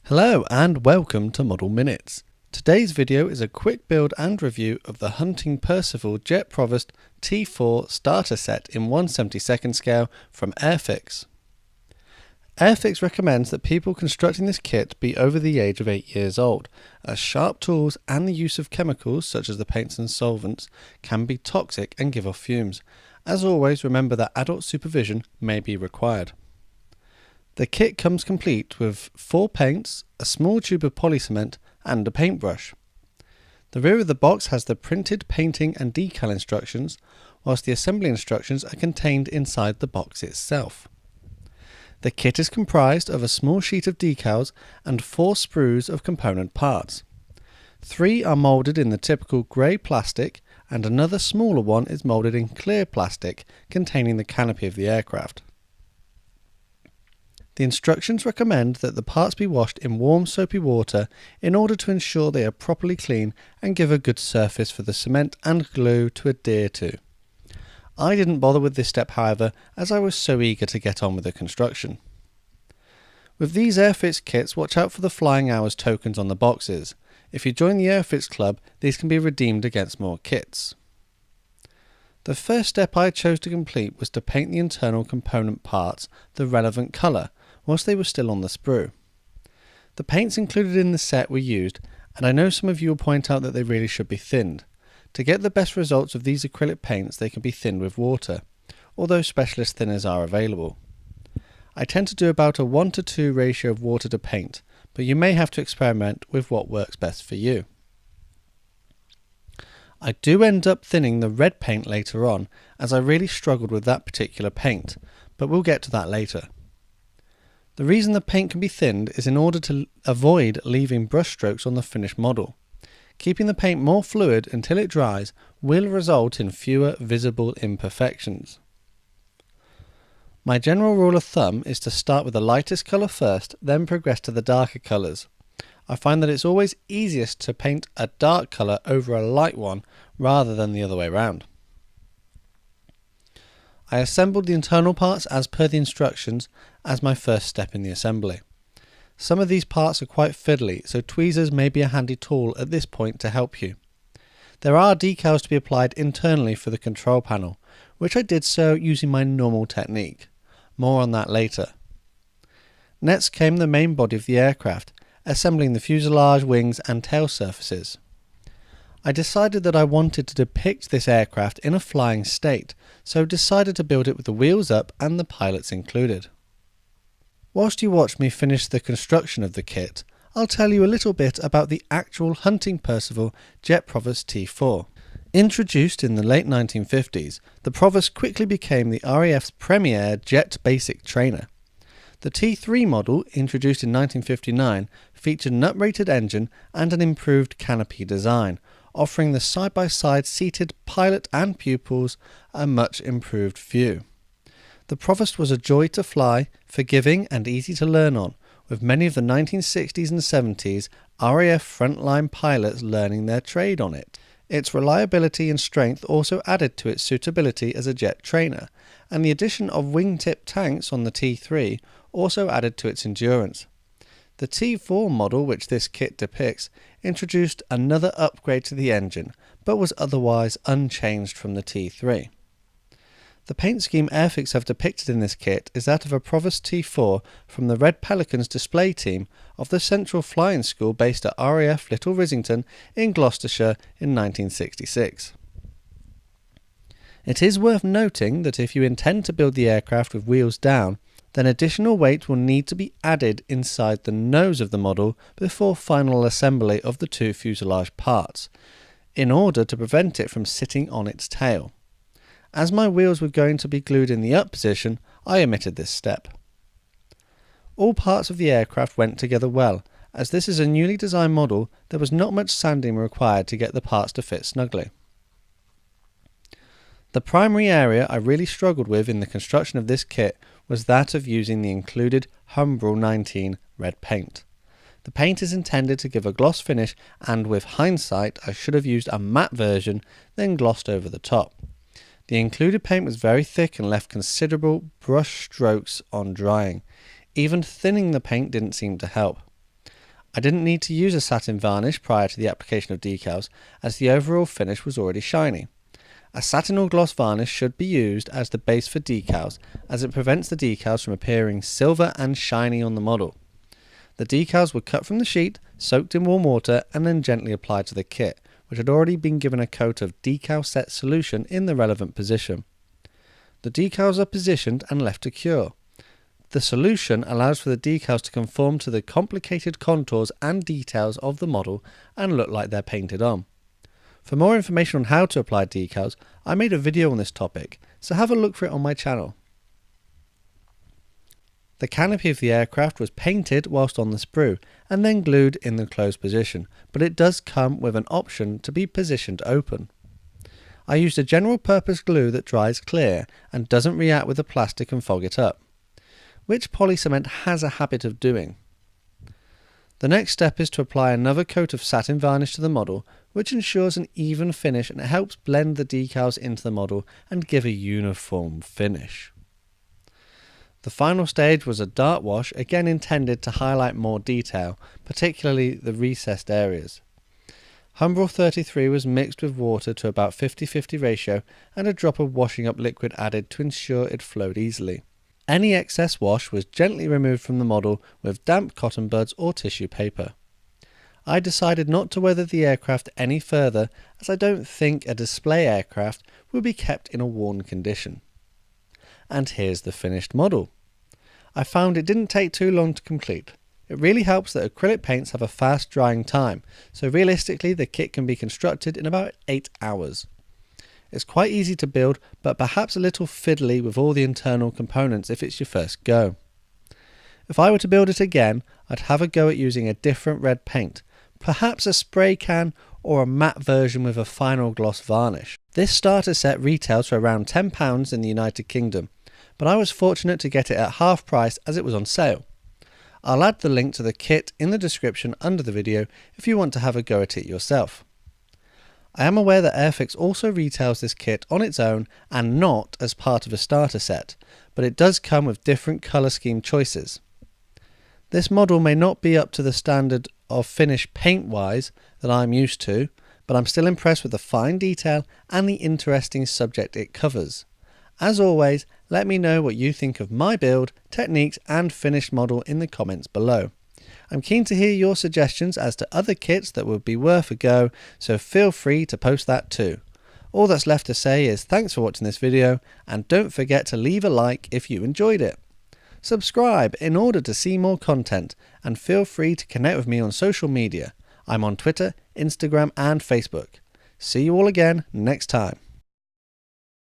Hello and welcome to Model Minutes. Today's video is a quick build and review of the hunting Percival Jet Provost T.4 starter set in 1/72 scale from Airfix. Airfix recommends that people constructing this kit be over the age of 8 years old, as sharp tools and the use of chemicals such as the paints and solvents can be toxic and give off fumes. As always, remember that adult supervision may be required. The kit comes complete with 4 paints, a small tube of polycement and a paintbrush. The rear of the box has the printed painting and decal instructions, whilst the assembly instructions are contained inside the box itself. The kit is comprised of a small sheet of decals and 4 sprues of component parts. 3 are moulded in the typical grey plastic and another smaller one is moulded in clear plastic containing the canopy of the aircraft. The instructions recommend that the parts be washed in warm soapy water in order to ensure they are properly clean and give a good surface for the cement and glue to adhere to. I didn't bother with this step, however, as I was so eager to get on with the construction. With these Airfix kits, watch out for the flying hours tokens on the boxes. If you join the Airfix club, these can be redeemed against more kits. The first step I chose to complete was to paint the internal component parts the relevant colour whilst they were still on the sprue. The paints included in the set were used, and I know some of you will point out that they really should be thinned. To get the best results of these acrylic paints, they can be thinned with water, although specialist thinners are available. I tend to do about a 1:2 ratio of water to paint, but you may have to experiment with what works best for you. I do end up thinning the red paint later on, as I really struggled with that particular paint, but we'll get to that later. The reason the paint can be thinned is in order to avoid leaving brush strokes on the finished model. Keeping the paint more fluid until it dries will result in fewer visible imperfections. My general rule of thumb is to start with the lightest colour first, then progress to the darker colours. I find that it's always easiest to paint a dark colour over a light one rather than the other way around. I assembled the internal parts as per the instructions as my first step in the assembly. Some of these parts are quite fiddly, so tweezers may be a handy tool at this point to help you. There are decals to be applied internally for the control panel, which I did so using my normal technique. More on that later. Next came the main body of the aircraft, assembling the fuselage, wings and tail surfaces. I decided that I wanted to depict this aircraft in a flying state, so decided to build it with the wheels up and the pilots included. Whilst you watch me finish the construction of the kit, I'll tell you a little bit about the actual hunting Percival Jet Provost T.4. Introduced in the late 1950s, the Provost quickly became the RAF's premier jet basic trainer. The T3 model, introduced in 1959, featured an uprated engine and an improved canopy design, offering the side-by-side seated pilot and pupils a much improved view. The Provost was a joy to fly, forgiving and easy to learn on, with many of the 1960s and 70s RAF frontline pilots learning their trade on it. Its reliability and strength also added to its suitability as a jet trainer, and the addition of wingtip tanks on the T3 also added to its endurance. The T4 model, which this kit depicts, introduced another upgrade to the engine, but was otherwise unchanged from the T3. The paint scheme Airfix have depicted in this kit is that of a Provost T4 from the Red Pelicans display team of the Central Flying School based at RAF Little Rissington in Gloucestershire in 1966. It is worth noting that if you intend to build the aircraft with wheels down, then additional weight will need to be added inside the nose of the model before final assembly of the 2 fuselage parts, in order to prevent it from sitting on its tail. As my wheels were going to be glued in the up position, I omitted this step. All parts of the aircraft went together well. As this is a newly designed model, there was not much sanding required to get the parts to fit snugly. The primary area I really struggled with in the construction of this kit was that of using the included humbrol 19 red paint. The paint is intended to give a gloss finish, and with hindsight I should have used a matte version then glossed over the top. The included paint was very thick and left considerable brush strokes on drying. Even thinning the paint didn't seem to help. I didn't need to use a satin varnish prior to the application of decals, as the overall finish was already shiny. A satin or gloss varnish should be used as the base for decals, as it prevents the decals from appearing silver and shiny on the model. The decals were cut from the sheet, soaked in warm water, and then gently applied to the kit, which had already been given a coat of decal set solution in the relevant position. The decals are positioned and left to cure. The solution allows for the decals to conform to the complicated contours and details of the model and look like they're painted on. For more information on how to apply decals, I made a video on this topic, so have a look for it on my channel. The canopy of the aircraft was painted whilst on the sprue and then glued in the closed position, but it does come with an option to be positioned open. I used a general purpose glue that dries clear and doesn't react with the plastic and fog it up, which polycement has a habit of doing. The next step is to apply another coat of satin varnish to the model, which ensures an even finish and helps blend the decals into the model and give a uniform finish. The final stage was a dart wash, again intended to highlight more detail, particularly the recessed areas. Humbrol 33 was mixed with water to about 50-50 ratio and a drop of washing up liquid added to ensure it flowed easily. Any excess wash was gently removed from the model with damp cotton buds or tissue paper. I decided not to weather the aircraft any further, as I don't think a display aircraft will be kept in a worn condition. And here's the finished model. I found it didn't take too long to complete. It really helps that acrylic paints have a fast drying time, so realistically the kit can be constructed in about 8 hours. It's quite easy to build, but perhaps a little fiddly with all the internal components if it's your first go. If I were to build it again, I'd have a go at using a different red paint, perhaps a spray can or a matte version with a final gloss varnish. This starter set retails for around £10 in the United Kingdom, but I was fortunate to get it at half price as it was on sale. I'll add the link to the kit in the description under the video if you want to have a go at it yourself. I am aware that Airfix also retails this kit on its own and not as part of a starter set, but it does come with different colour scheme choices. This model may not be up to the standard of finish paint-wise that I'm used to, but I'm still impressed with the fine detail and the interesting subject it covers. As always, let me know what you think of my build, techniques and finished model in the comments below. I'm keen to hear your suggestions as to other kits that would be worth a go, so feel free to post that too. All that's left to say is thanks for watching this video, and don't forget to leave a like if you enjoyed it. Subscribe in order to see more content, and feel free to connect with me on social media. I'm on Twitter, Instagram and Facebook. See you all again next time.